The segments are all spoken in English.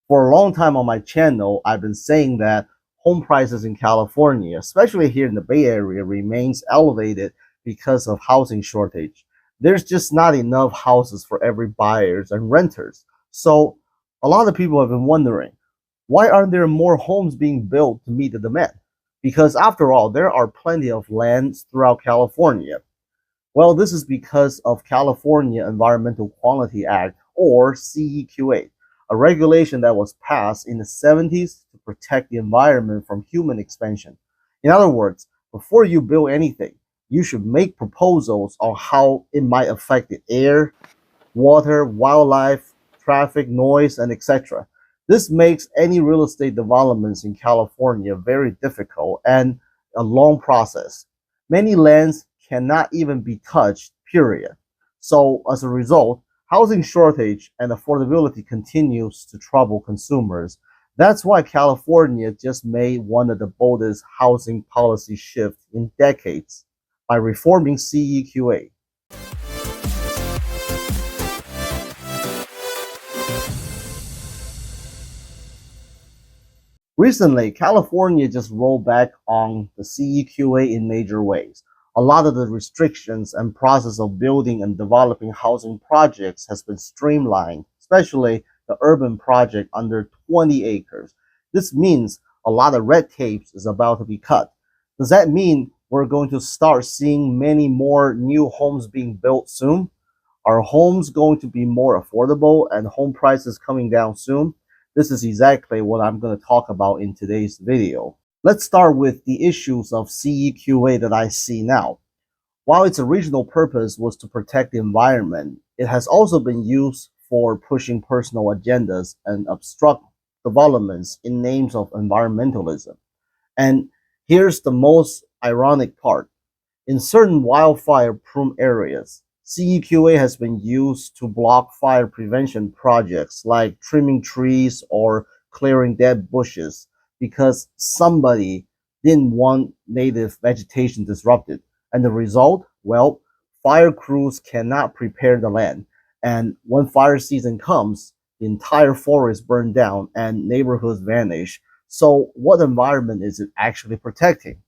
For a long time on my channel, I've been saying that home prices in California, especially here in the Bay Area, remains elevated because of housing shortage. There's just not enough houses for every buyers and renters. So a lot of people have been wondering, why aren't there more homes being built to meet the demand? Because after all, there are plenty of lands throughout California. Well, this is because of California Environmental Quality Act, or CEQA, a regulation that was passed in the 70s to protect the environment from human expansion. In other words, before you build anything, you should make proposals on how it might affect the air, water, wildlife, traffic, noise, and etc. This makes any real estate developments in California very difficult and a long process. Many lands cannot even be touched, period. So as a result, housing shortage and affordability continues to trouble consumers. That's why California just made one of the boldest housing policy shifts in decades by reforming CEQA. Recently, California just rolled back on the CEQA in major ways. A lot of the restrictions and process of building and developing housing projects has been streamlined, especially the urban project under 20 acres. This means a lot of red tape is about to be cut. Does that mean we're going to start seeing many more new homes being built soon? Are homes going to be more affordable and home prices coming down soon? This is exactly what I'm going to talk about in today's video. Let's start with the issues of CEQA that I see now. While its original purpose was to protect the environment, it has also been used for pushing personal agendas and obstruct developments in names of environmentalism. And here's the most ironic part. In certain wildfire-prone areas, CEQA has been used to block fire prevention projects like trimming trees or clearing dead bushes because somebody didn't want native vegetation disrupted. And the result? Well, fire crews cannot prepare the land. And when fire season comes, the entire forest burned down and neighborhoods vanish. So what environment is it actually protecting?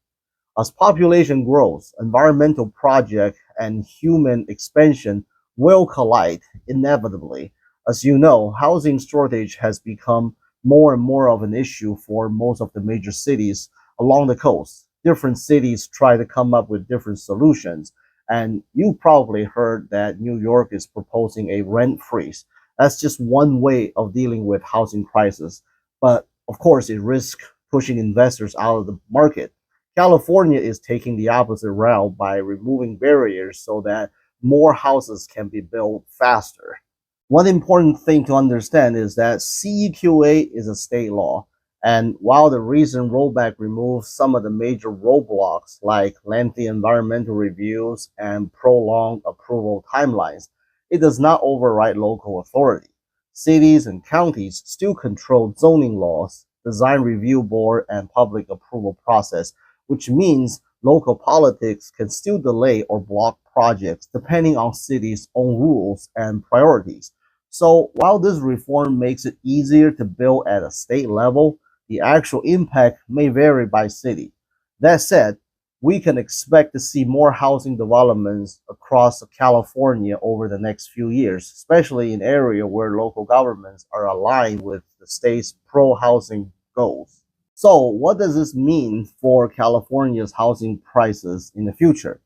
As population grows, environmental project and human expansion will collide inevitably. As you know, housing shortage has become more and more of an issue for most of the major cities along the coast. Different cities try to come up with different solutions. And you probably heard that New York is proposing a rent freeze. That's just one way of dealing with housing crisis. But of course, it risks pushing investors out of the market. California is taking the opposite route by removing barriers so that more houses can be built faster. One important thing to understand is that CEQA is a state law, and while the recent rollback removes some of the major roadblocks like lengthy environmental reviews and prolonged approval timelines, it does not override local authority. Cities and counties still control zoning laws, design review board, and public approval process, which means local politics can still delay or block projects depending on cities' own rules and priorities. So while this reform makes it easier to build at a state level, the actual impact may vary by city. That said, we can expect to see more housing developments across California over the next few years, especially in areas where local governments are aligned with the state's pro-housing goals. So what does this mean for California's housing prices in the future?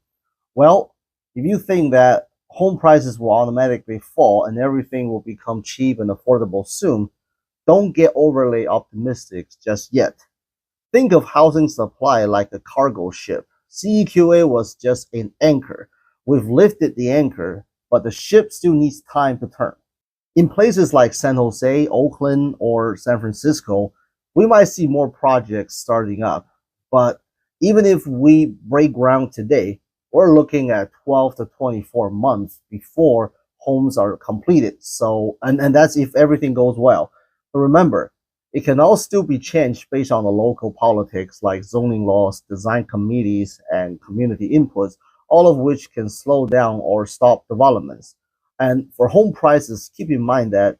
Well, if you think that home prices will automatically fall and everything will become cheap and affordable soon, don't get overly optimistic just yet. Think of housing supply like a cargo ship. CEQA was just an anchor. We've lifted the anchor, but the ship still needs time to turn. In places like San Jose, Oakland, or San Francisco, we might see more projects starting up, but even if we break ground today, we're looking at 12 to 24 months before homes are completed. So, and that's if everything goes well. But remember, it can all still be changed based on the local politics like zoning laws, design committees, and community inputs, all of which can slow down or stop developments. And for home prices, keep in mind that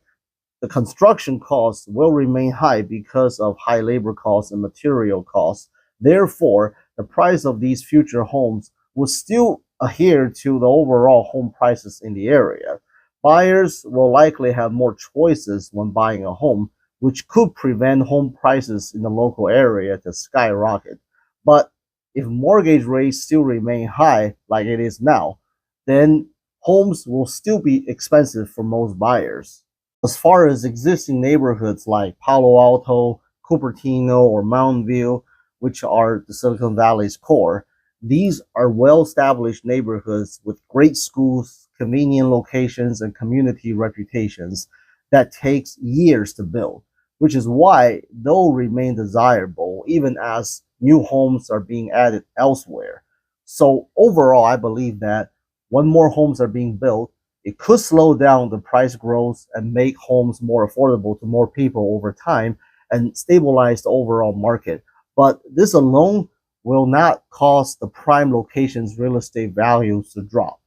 the construction costs will remain high because of high labor costs and material costs. Therefore, the price of these future homes will still adhere to the overall home prices in the area. Buyers will likely have more choices when buying a home, which could prevent home prices in the local area to skyrocket. But if mortgage rates still remain high like it is now, then homes will still be expensive for most buyers. As far as existing neighborhoods like Palo Alto, Cupertino, or Mountain View, which are the Silicon Valley's core, these are well-established neighborhoods with great schools, convenient locations, and community reputations that takes years to build, which is why they'll remain desirable even as new homes are being added elsewhere. So overall, I believe that when more homes are being built, it could slow down the price growth and make homes more affordable to more people over time and stabilize the overall market. But this alone will not cause the prime locations' real estate values to drop.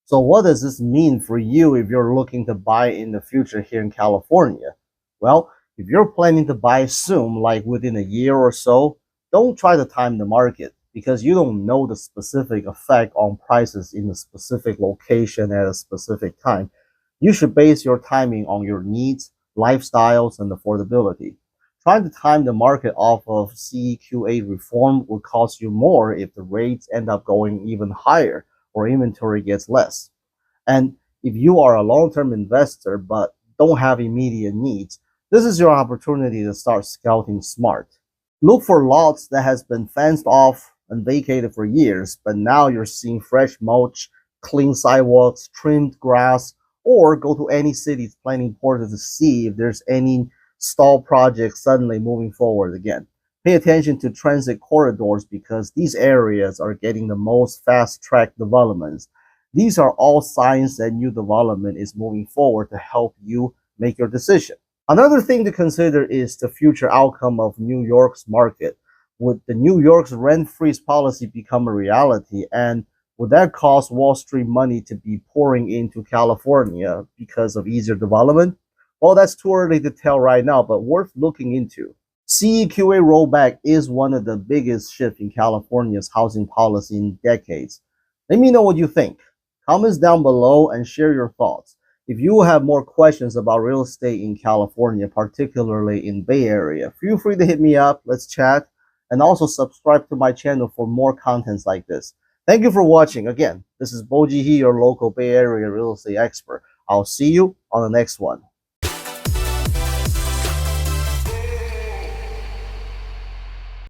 So what does this mean for you if you're looking to buy in the future here in California? Well, if you're planning to buy soon, like within a year or so, don't try to time the market because you don't know the specific effect on prices in a specific location at a specific time. You should base your timing on your needs, lifestyles, and affordability. Trying to time the market off of CEQA reform will cost you more if the rates end up going even higher or inventory gets less. And if you are a long-term investor but don't have immediate needs, this is your opportunity to start scouting smart. Look for lots that has been fenced off and vacated for years, but now you're seeing fresh mulch, clean sidewalks, trimmed grass, or go to any city's planning portal to see if there's any stall projects suddenly moving forward again. Pay attention to transit corridors because these areas are getting the most fast-track developments. These are all signs that new development is moving forward to help you make your decision. Another thing to consider is the future outcome of New York's market. Would the New York's rent freeze policy become a reality, and would that cause Wall Street money to be pouring into California because of easier development? Well, that's too early to tell right now, but worth looking into. CEQA rollback is one of the biggest shifts in California's housing policy in decades. Let me know what you think. Comments down below and share your thoughts. If you have more questions about real estate in California, particularly in Bay Area, feel free to hit me up. Let's chat. And also subscribe to my channel for more contents like this. Thank you for watching. Again, this is Bojie He, your local Bay Area real estate expert. I'll see you on the next one.